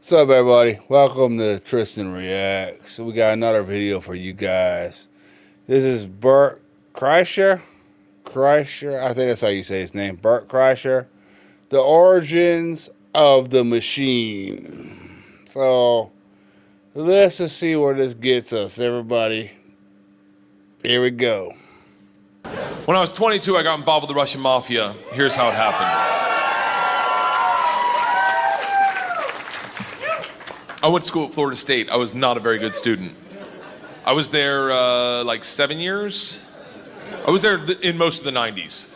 What's up, everybody? Welcome to Tristan Reacts. We got another video for you guys. This is Bert Kreischer. I think that's how you say his name. Bert Kreischer. The origins of the machine. So let's just see where this gets us, everybody. Here we go. When I was 22, I got involved with the Russian mafia. Here's how it happened. I went to school at Florida State. I was not a very good student. I was there like 7 years. I was there in most of the 90s.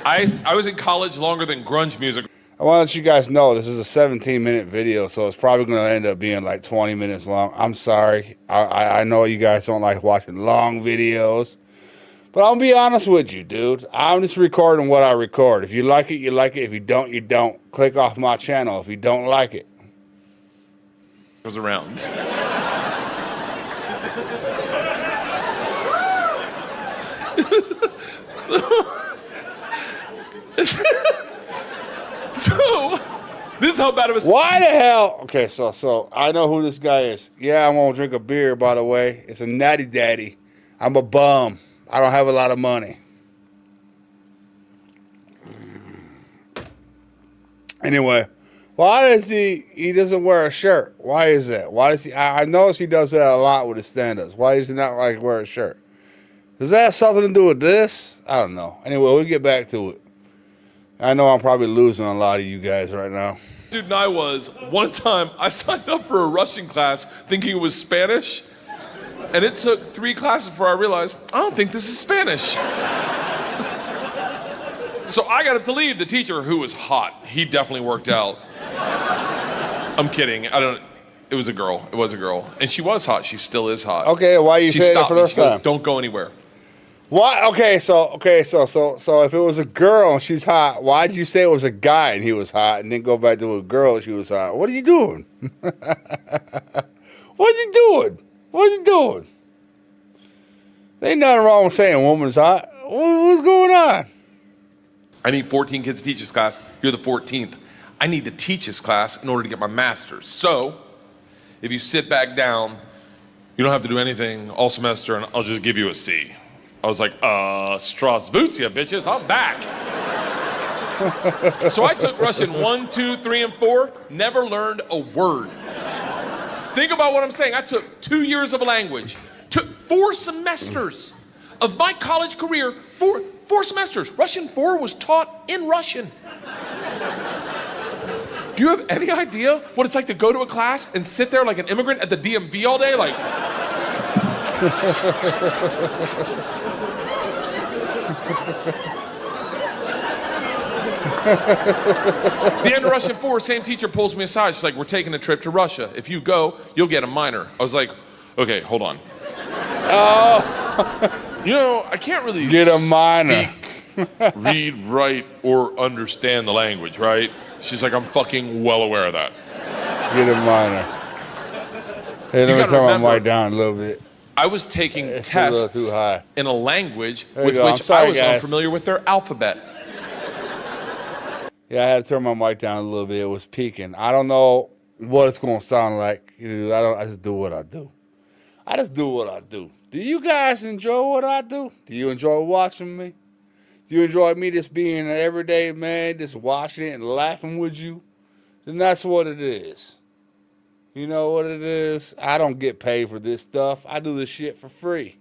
I was in college longer than grunge music. I want to let you guys know this is a 17-minute video, so it's probably going to end up being like 20 minutes long. I'm sorry. I know you guys don't like watching long videos. But I'll be honest with you, dude. I'm just recording what I record. If you like it, you like it. If you don't, you don't. Click off my channel if you don't like it. Goes around. So, this is how bad it was. Why the hell? Okay, so I know who this guy is. Yeah, I'm gonna drink a beer, by the way. It's a natty daddy. I'm a bum. I don't have a lot of money. Anyway, why does he doesn't wear a shirt? Why is that? Why does he? I notice he does that a lot with his stand-ups. Why does he not like wear a shirt? Does that have something to do with this? I don't know. Anyway, we'll get back to it. I know I'm probably losing a lot of you guys right now. Dude, and I was, one time I signed up for a Russian class thinking it was Spanish, and it took 3 classes before I realized, I don't think this is Spanish. So I got up to leave. The teacher, who was hot, he definitely worked out. I'm kidding. It was a girl. It was a girl. And she was hot. She still is hot. Okay, why you saying that for the first time? Goes, don't go anywhere. Why? Okay, so if it was a girl and she's hot, why'd you say it was a guy and he was hot, and then go back to a girl and she was hot? What are you doing? What are you doing? What are you doing? There ain't nothing wrong with saying a woman's hot. What's going on? I need 14 kids to teach this class. You're the 14th. I need to teach this class in order to get my master's. So, if you sit back down, you don't have to do anything all semester, and I'll just give you a C. I was like, Strasvutia, bitches, I'm back. So I took Russian 1, 2, 3, and 4, never learned a word. Think about what I'm saying. I took 2 years of a language, took 4 semesters of my college career, 4 semesters. Russian 4 was taught in Russian. Do you have any idea what it's like to go to a class and sit there like an immigrant at the DMV all day? Like, the end of Russian 4, same teacher pulls me aside. She's like, we're taking a trip to Russia. If you go, you'll get a minor. I was like, okay, hold on. Oh. You know, I can't really get a minor. Read, write, or understand the language, right? She's like, I'm fucking well aware of that. Get a minor. Hey, let me turn my mic down a little bit. I was taking tests in a language with which I was unfamiliar with their alphabet. Yeah, I had to turn my mic down a little bit. It was peaking. I don't know what it's going to sound like. I just do what I do. I just do what I do. Do you guys enjoy what I do? Do you enjoy watching me? Do you enjoy me just being an everyday man, just watching it and laughing with you? Then that's what it is. You know what it is? I don't get paid for this stuff. I do this shit for free.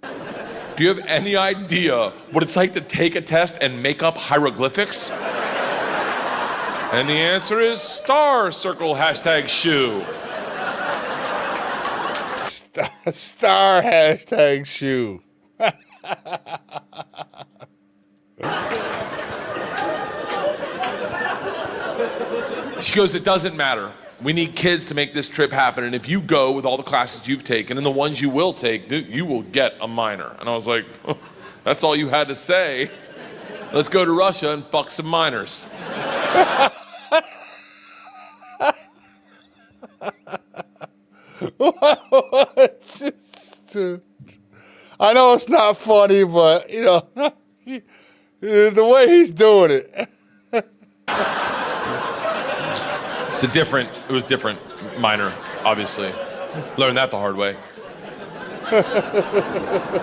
Do you have any idea what it's like to take a test and make up hieroglyphics? And the answer is star circle hashtag shoe. Star hashtag shoe. She goes, it doesn't matter. We need kids to make this trip happen, and if you go with all the classes you've taken and the ones you will take, you will get a minor. And I was like, oh, that's all you had to say. Let's go to Russia and fuck some minors. I know it's not funny, but, you know, the way he's doing it. It was different, minor, obviously. Learned that the hard way.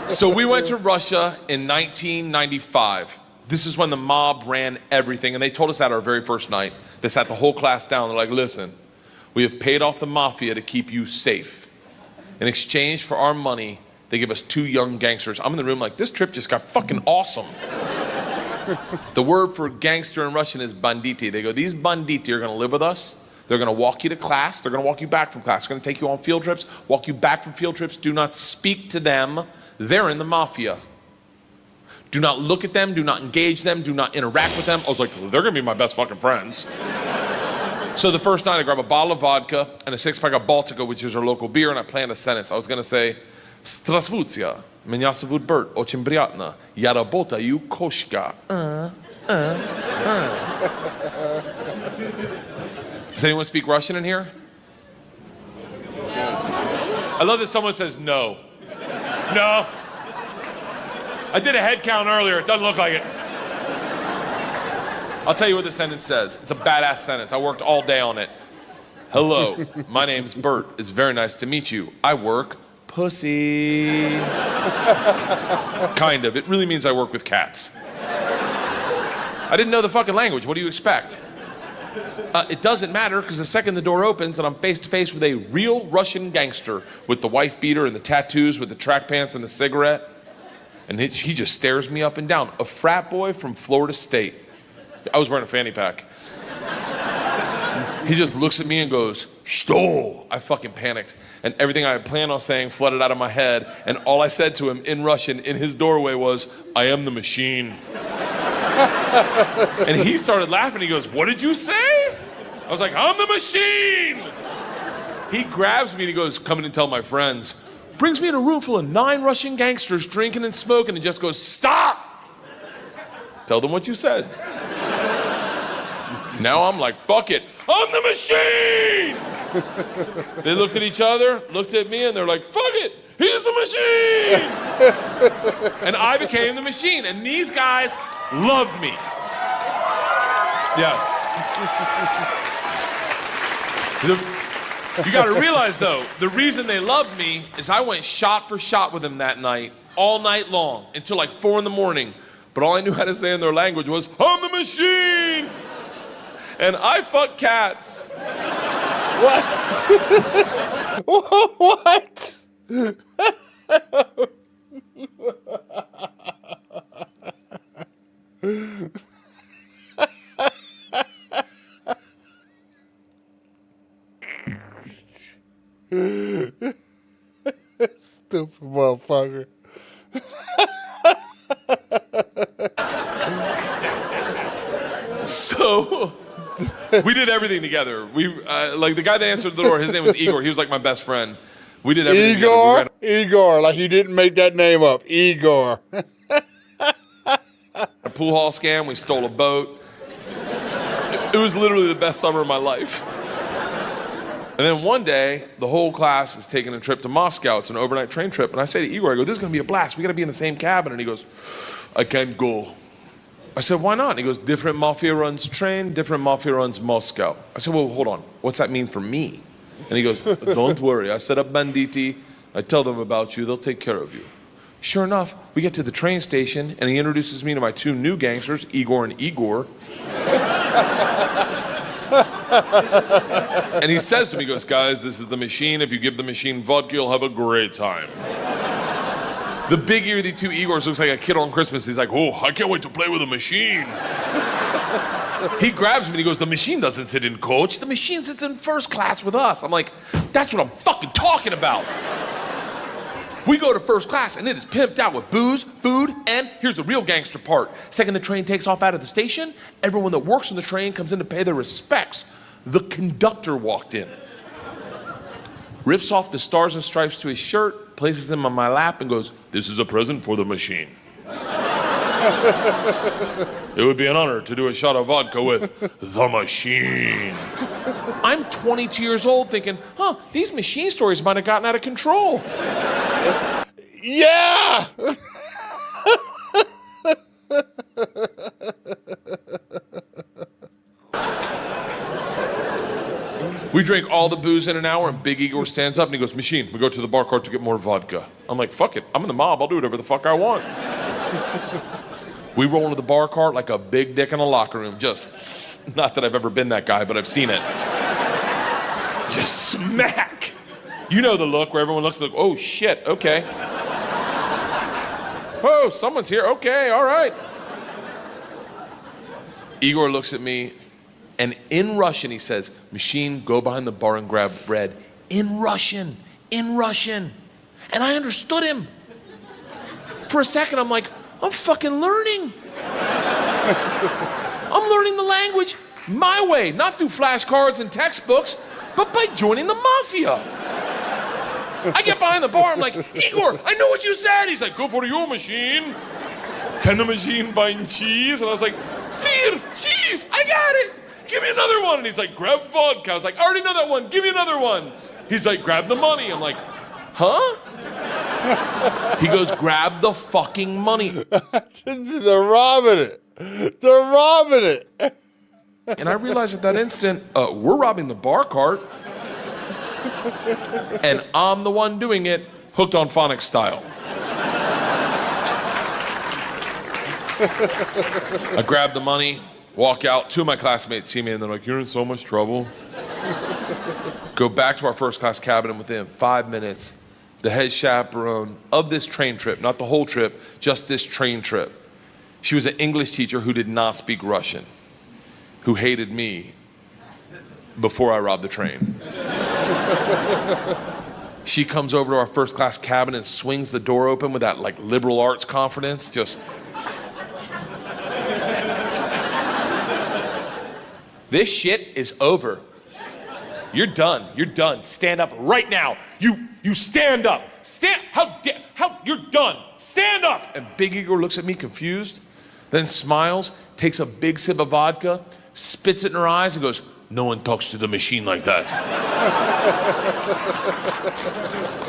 So we went to Russia in 1995. This is when the mob ran everything, and they told us that our very first night. They sat the whole class down. They're like, listen, we have paid off the mafia to keep you safe. In exchange for our money, they give us 2 young gangsters. I'm in the room like, this trip just got fucking awesome. The word for gangster in Russian is banditi. They go, these banditi are gonna live with us. They're gonna walk you to class. They're gonna walk you back from class. They're gonna take you on field trips, walk you back from field trips. Do not speak to them. They're in the mafia. Do not look at them. Do not engage them. Do not interact with them. I was like, well, they're gonna be my best fucking friends. So the first night I grab a bottle of vodka and a 6-pack of Baltica, which is our local beer, and I planned a sentence. I was gonna say, Здравствуйте, меня зовут Bert, очень приятно. Я работаю кошка. Does anyone speak Russian in here? I love that someone says no. No. I did a head count earlier. It doesn't look like it. I'll tell you what the sentence says. It's a badass sentence. I worked all day on it. Hello, my name's Bert. It's very nice to meet you. I work pussy. Kind of. It really means I work with cats. I didn't know the fucking language. What do you expect? It doesn't matter, because the second the door opens and I'm face to face with a real Russian gangster with the wife beater and the tattoos, with the track pants and the cigarette, and he just stares me up and down. A frat boy from Florida State. I was wearing a fanny pack. He just looks at me and goes, "Что?" I fucking panicked. And everything I had planned on saying flooded out of my head. And all I said to him in Russian in his doorway was, "I am the machine." And he started laughing. He goes, "What did you say?" I was like, "I'm the machine." He grabs me and he goes, "Come in and tell my friends." Brings me in a room full of 9 Russian gangsters drinking and smoking and just goes, "Stop! Tell them what you said." Now I'm like, fuck it, I'm the machine! They looked at each other, looked at me, and they're like, fuck it, he's the machine! And I became the machine, and these guys loved me. Yes. You gotta realize though, the reason they loved me is I went shot for shot with them that night, all night long, until like 4 a.m. But all I knew how to say in their language was, "I'm the machine!" And I fuck cats. What? Stupid motherfucker. So we did everything together. We like the guy that answered the door. His name was Igor. He was like my best friend. We did everything Igor. together. Igor, like you didn't make that name up. Igor. A pool hall scam. We stole a boat. It was literally the best summer of my life. And then one day, the whole class is taking a trip to Moscow. It's an overnight train trip. And I say to Igor, I go, "This is gonna be a blast. We gotta be in the same cabin." And he goes, "I can't go." I said, "Why not?" And he goes, "Different mafia runs train, different mafia runs Moscow." I said, "Well, hold on. What's that mean for me?" And he goes, "Don't worry. I set up banditi. I tell them about you. They'll take care of you." Sure enough, we get to the train station, and he introduces me to my 2 new gangsters, Igor and Igor. And he says to me, he goes, "Guys, this is the machine. If you give the machine vodka, you'll have a great time." The big ear-y 2 Igors looks like a kid on Christmas. He's like, "Oh, I can't wait to play with a machine." He grabs me and he goes, "The machine doesn't sit in coach. The machine sits in first class with us." I'm like, "That's what I'm fucking talking about." We go to first class and it is pimped out with booze, food, and here's the real gangster part. Second the train takes off out of the station, everyone that works on the train comes in to pay their respects. The conductor walked in, rips off the stars and stripes to his shirt, places them on my lap and goes, "This is a present for the machine. It would be an honor to do a shot of vodka with the machine." I'm 22 years old thinking, these machine stories might have gotten out of control. Yeah. We drink all the booze in an hour, and Big Igor stands up and he goes, "Machine, we go to the bar cart to get more vodka." I'm like, "Fuck it, I'm in the mob, I'll do whatever the fuck I want." We roll into the bar cart like a big dick in a locker room. Just, not that I've ever been that guy, but I've seen it. Just smack. You know the look where everyone looks like, "Oh shit, okay. Oh, someone's here, okay, all right." Igor looks at me, and in Russian he says, "Machine, go behind the bar and grab bread." In Russian. And I understood him. For a second, I'm like, I'm fucking learning. I'm learning the language my way, not through flashcards and textbooks, but by joining the mafia. I get behind the bar, I'm like, "Igor, I know what you said." He's like, "Go for your machine. Can the machine find cheese?" And I was like, "Sir, cheese, I got it. Give me another one." And he's like, "Grab vodka." I was like, "I already know that one, give me another one." He's like, "Grab the money." I'm like, "Huh?" He goes, "Grab the fucking money." They're robbing it. They're robbing it. And I realized at that instant, we're robbing the bar cart. And I'm the one doing it, hooked on phonics style. I grab the money, walk out. Two of my classmates see me and they're like, "You're in so much trouble." Go back to our first class cabin, and within 5 minutes, the head chaperone of this train trip, not the whole trip, just this train trip, she was an English teacher who did not speak Russian, who hated me before I robbed the train. She comes over to our first class cabin and swings the door open with that like liberal arts confidence, just. "This shit is over. You're done. You're done. Stand up right now. You stand up. You're done. Stand up." And Big Igor looks at me confused, then smiles, takes a big sip of vodka, spits it in her eyes and goes, "No one talks to the machine like that."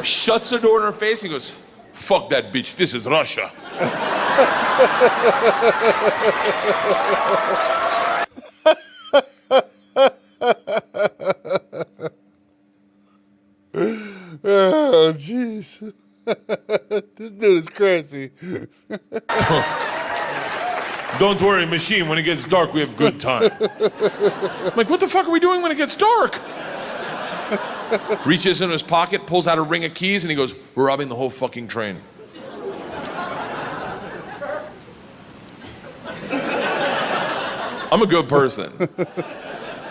Shuts the door in her face and goes, "Fuck that bitch, this is Russia." Oh, jeez. This dude is crazy. "Don't worry, machine, when it gets dark, we have good time." I'm like, "What the fuck are we doing when it gets dark?" Reaches into his pocket, pulls out a ring of keys, and he goes, "We're robbing the whole fucking train." I'm a good person.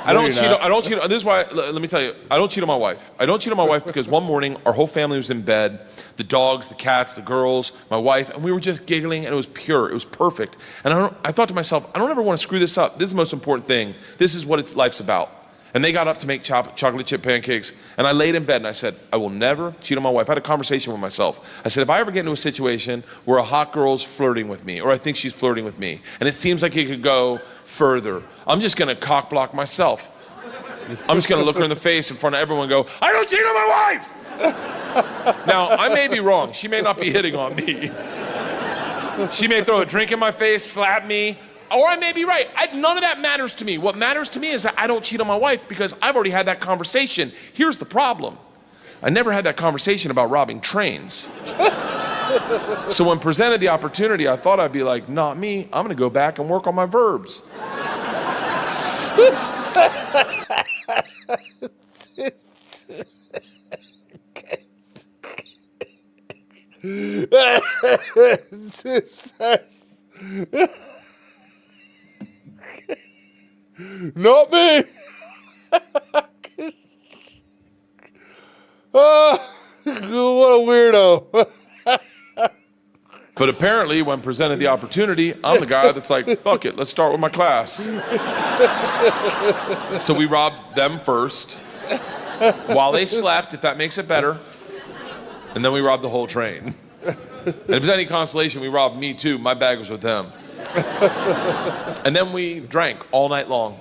I don't cheat. This is why, let me tell you, I don't cheat on my wife. I don't cheat on my wife because one morning, our whole family was in bed, the dogs, the cats, the girls, my wife, and we were just giggling, and it was pure. It was perfect. And I thought to myself, I don't ever want to screw this up. This is the most important thing. This is what life's about. And they got up to make chocolate chip pancakes, and I laid in bed and I said, I will never cheat on my wife. I had a conversation with myself. I said, if I ever get into a situation where a hot girl's flirting with me, or I think she's flirting with me, and it seems like it could go further, I'm just gonna cock block myself. I'm just gonna look her in the face in front of everyone and go, I don't cheat on my wife! Now, I may be wrong. She may not be hitting on me. She may throw a drink in my face, slap me, or I may be right. None of that matters to me. What matters to me is that I don't cheat on my wife because I've already had that conversation. Here's the problem. I never had that conversation about robbing trains. So when presented the opportunity, I thought I'd be like, not me. I'm gonna go back and work on my verbs. Not me. Oh, what a weirdo. But apparently, when presented the opportunity, I'm the guy that's like, fuck it, let's start with my class. So we robbed them first, while they slept, if that makes it better, and then we robbed the whole train. And if there's any consolation, we robbed me too. My bag was with them. And then we drank all night long,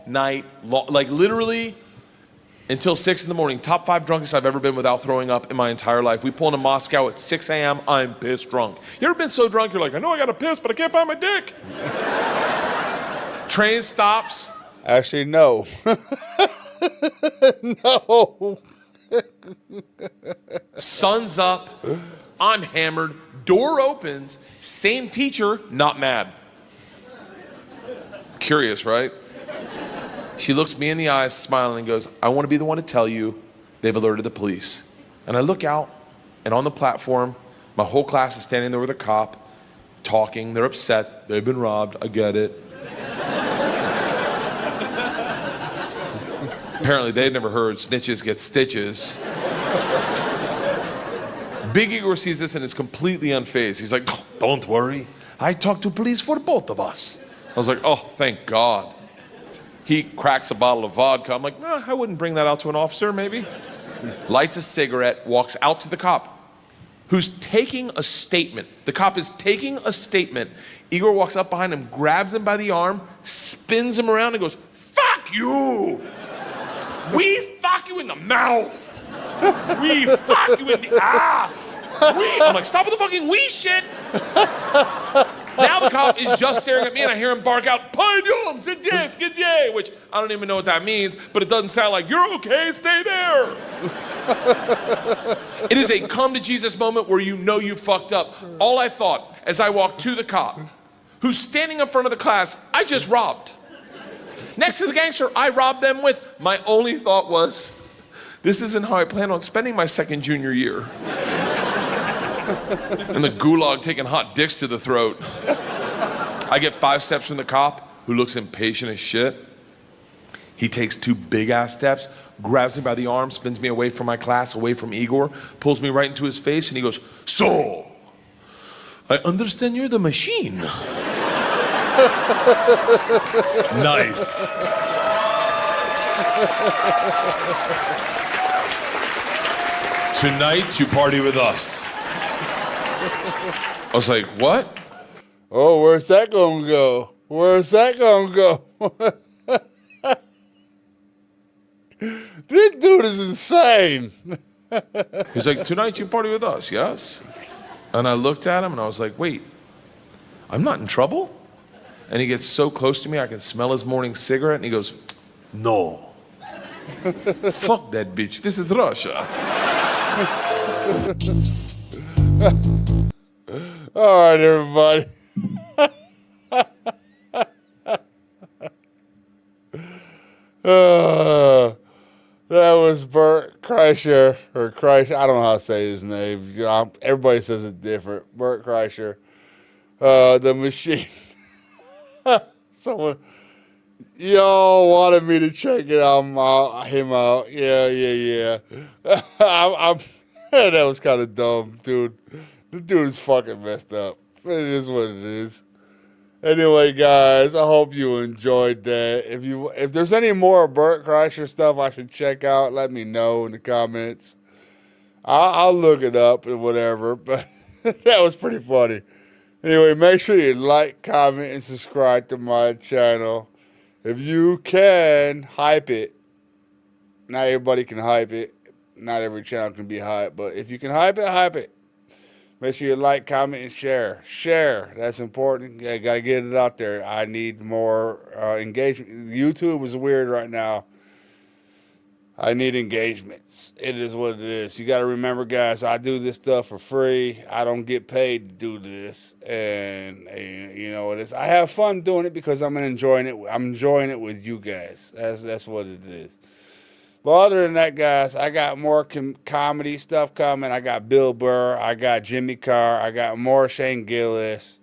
like literally until 6 in the morning. Top 5 drunkest I've ever been without throwing up in my entire life. We pull into Moscow at 6 a.m. I'm pissed drunk. You ever been so drunk you're like, I know I gotta piss, but I can't find my dick? Train stops. Actually, no. No. Sun's up. I'm hammered. Door opens. Same teacher, not mad. Curious, right? She looks me in the eyes, smiling, and goes, I want to be the one to tell you they've alerted the police. And I look out, and on the platform, my whole class is standing there with a cop, talking. They're upset. They've been robbed. I get it. Apparently, they'd never heard snitches get stitches. Big Igor sees this and is completely unfazed. He's like, oh, don't worry. I talked to police for both of us. I was like, oh, thank God. He cracks a bottle of vodka. I'm like, I wouldn't bring that out to an officer, maybe. Lights a cigarette, walks out to the cop, who's taking a statement. The cop is taking a statement. Igor walks up behind him, grabs him by the arm, spins him around and goes, fuck you! We fuck you in the mouth! We fuck you in the ass! I'm like, stop with the fucking we shit! Now the cop is just staring at me and I hear him bark out, Pardon, get day, which I don't even know what that means, but it doesn't sound like, you're okay, stay there. It is a come to Jesus moment where you know you fucked up. All I thought as I walked to the cop, who's standing in front of the class I just robbed. Next to the gangster I robbed them with, my only thought was, this isn't how I plan on spending my second junior year. And the gulag taking hot dicks to the throat. I get 5 steps from the cop, who looks impatient as shit. He takes 2 big ass steps, grabs me by the arm, spins me away from my class, away from Igor, pulls me right into his face, and he goes, so, I understand you're the machine. Nice. Tonight you party with us. I was like, what? Oh, where's that gonna go? Where's that gonna go? This dude is insane. He's like, tonight you party with us, yes? And I looked at him and I was like, wait, I'm not in trouble? And he gets so close to me, I can smell his morning cigarette, and he goes, no. Fuck that bitch, this is Russia. All right, everybody. That was Bert Kreischer, or Kreischer. I don't know how to say his name. Everybody says it different. Bert Kreischer. The machine. Someone, y'all wanted me to check it out, him out. Yeah. That was kind of dumb, dude. The dude is fucking messed up. It is what it is. Anyway, guys, I hope you enjoyed that. If there's any more Bert Kreischer stuff I should check out, let me know in the comments. I'll look it up and whatever, but that was pretty funny. Anyway, make sure you like, comment, and subscribe to my channel. If you can, hype it. Not everybody can hype it. Not every channel can be hyped, but if you can hype it, hype it. Make sure you like, comment, and share. Share. That's important. I got to get it out there. I need more engagement. YouTube is weird right now. I need engagements. It is what it is. You got to remember, guys, I do this stuff for free. I don't get paid to do this. And you know what it is. I have fun doing it because I'm enjoying it. I'm enjoying it with you guys. That's what it is. But other than that, guys, I got more comedy stuff coming. I got Bill Burr. I got Jimmy Carr. I got more Shane Gillis.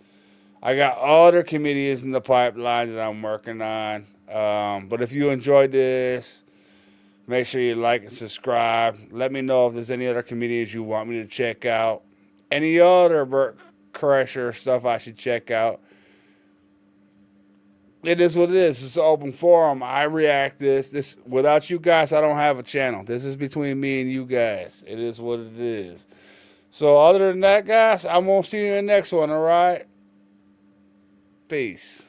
I got other comedians in the pipeline that I'm working on. But if you enjoyed this, make sure you like and subscribe. Let me know if there's any other comedians you want me to check out. Any other Bert Kreischer stuff I should check out. It is what it is. It's an open forum. I react this. Without you guys, I don't have a channel. This is between me and you guys. It is what it is. So other than that, guys, I'm going to see you in the next one, all right? Peace.